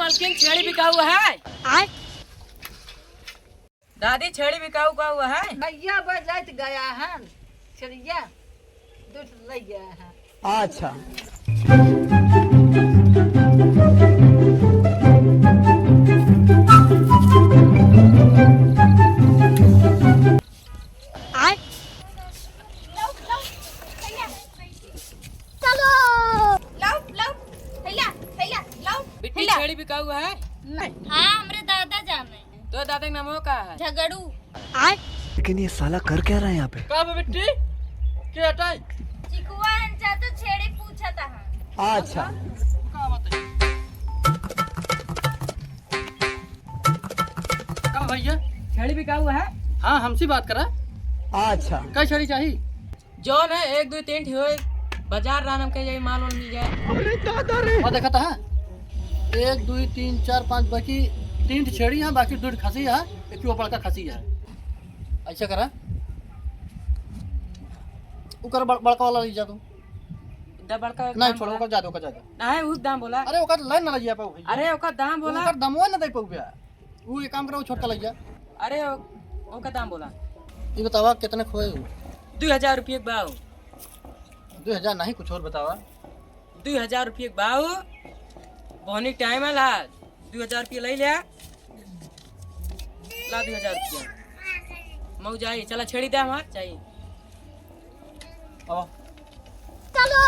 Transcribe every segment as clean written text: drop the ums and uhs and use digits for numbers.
मालकिन छेड़ी बिका हुआ है। दादी छेड़ी बिका हुआ है। भैया बजट गया है छड़िया दूध ले गया है। अच्छा बिट्टी छेड़ी बिका हुआ है। हाँ हमरे दादा जाने तो दादा के नाम का है झगड़ू। लेकिन ये साला कर क्या रहा है यहाँ पे? का बिट्टी के हटाई चिकुआ हंचा तो छेड़ी पूछा था। अच्छा का भैया छेड़ी बिका हुआ है। हाँ हमसे बात करा। अच्छा क्या छेड़ी चाहिए? जौन है 1 2 3 ठो बाजार रानम के जाई माल मिल जाए। और देखा था 1 2 3 4 5 बाकी 3 छेड़ी है, बाकी 2 खसी है, एक बड़का खसी है। ऐसा करा उकर बड़का वाला ले जा तू। बड़का नहीं छोड़ो ओकर जा दो ओकर जा दो। नहीं उस दाम बोला। अरे ओकर लाइन ना ले पाऊ भैया। अरे ओका दाम बोला। ओकर दामो ना दे पाऊ भैया। वो एक काम करो छोटका ले जा। अरे ओका दाम बोला। ये बतावा कितने खोए? 2000 रुपये बाऊ। 2000 नहीं कुछ और बतावा। 2000 रुपये बाऊ बहुत टाइम है ला 2000 रुपये ले लिया ला 2000 रुपया मऊ जाइए। चला छेड़ी दे हमार चाहिए। आओ चलो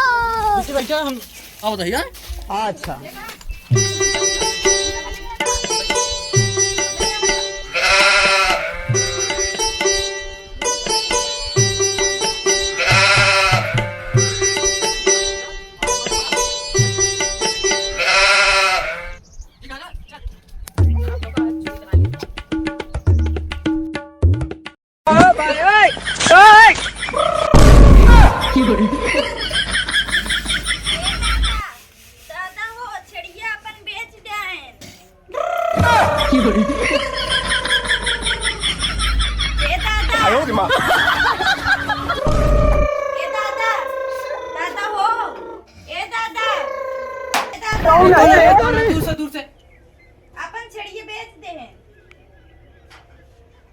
पीछे बैठा हम। आओ भैया। अच्छा दादा वो छड़िया अपन बेच दे हैं। ए दादा ए दादा दादा हो ए दादा दूर से अपन छड़िया बेच दे हैं।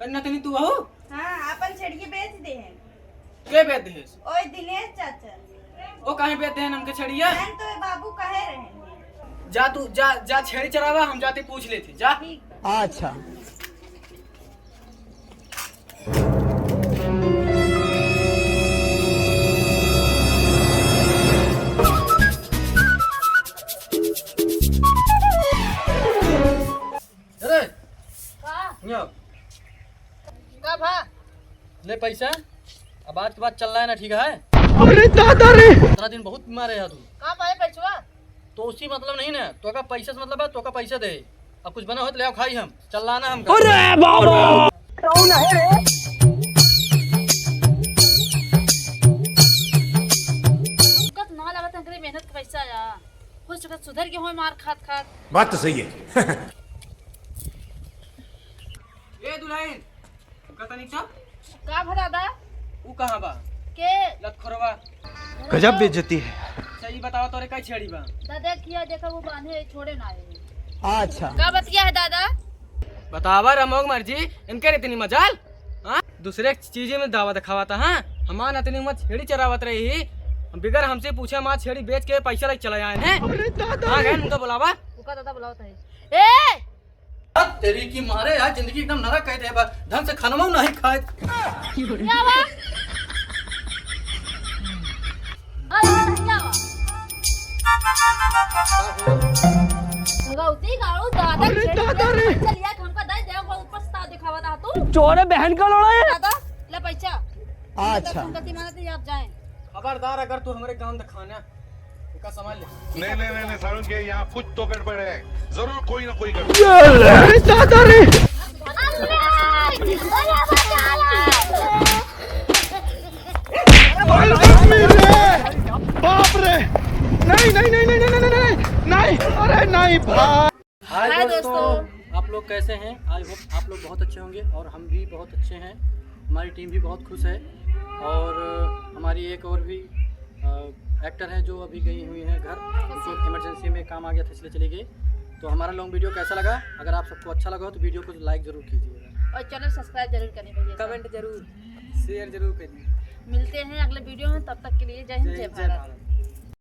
कन्ना तनी तू हो हाँ अपन छड़िया बेच दे हैं। के बेद है ओए दिनेश चाचा ओ काहे बेद है हमके छड़िया। बहन तो बाबू कहे रहे हैं। जा तू जा छेड़ी चरावा हम जाते पूछ लेते जा। ठीक बा। अच्छा अरे का का भा ले पैसा। अब आज के बाद चल रहा है ना, ठीक है? अरे दादा रे 15 दिन बहुत बीमार है तू। का पाए पैसवा तो उसी मतलब नहीं ना, तो का पैसा से मतलब है तो का पैसा दे। अब कुछ बना हो तो ले आओ खाई हम। चल रहा ना हम। अरे बाबा कौन है रे? कत ना लागत अंकरे मेहनत के पैसा या हो सकत सुधर के होय मार खात खात। बात तो सही है। ए दुल्हन कतनी चा का भा दादा ऊ कहां बा के लतखोरवा गजब बेइज्जती है। सही बताओ तोरे का छेड़ी बा। दादा किया देखा वो बांधे छोड़े ना आए। अच्छा का बतिया है दादा? बतावा रमोग मर्जी इनके इतनी मजाल। हाँ दूसरे चीजें में दावा दिखावाता। हाँ हमारा इतनी उम्र छेड़ी चरावत रही बिगर हमसे पूछे माँ छेड़ी बेच के पैसा लेके चला आए हैं। हाँ गए उनको बुलावा। उका दादा बुलावत है। ए तेरी की मारे यार जिंदगी एकदम नरक कहते हैं। ढंग से खाना नहीं खाए। क्या हुआ? गौती गाड़ू दादा रे चलिया हमका दे दे ऊपर से दिखावा था तू। चोर बहन का लोड़ा है। दादा ले पैसा। अच्छा गति मानते आप जाएं। खबरदार अगर तू हमारे गांव दिखाना का समझ ले। नहीं सारुण के यहाँ कुछ तो गड़बड़ है। जरूर कोई ना कोई गड़बड़। अरे दादा रे बाप रे नहीं नहीं नहीं नहीं नहीं नहीं नहीं अरे नहीं भाई। हाय दोस्तों, आप लोग कैसे हैं? आई होप आप लोग बहुत अच्छे होंगे और हम भी बहुत अच्छे हैं। हमारी टीम भी बहुत खुश है और हमारी एक और भी एक्टर है जो अभी गई हुई है घर, उनको इमरजेंसी में काम आ गया था इसलिए चली गई। तो हमारा लॉन्ग वीडियो कैसा लगा? अगर आप सबको अच्छा लगा हो तो वीडियो को लाइक ज़रूर कीजिएगा। और चैनल सब्सक्राइब जरूर करें भैया। कमेंट जरूर शेयर जरूर करिए। मिलते हैं अगले वीडियो में, तब तक के लिए जय हिंद जय भारत।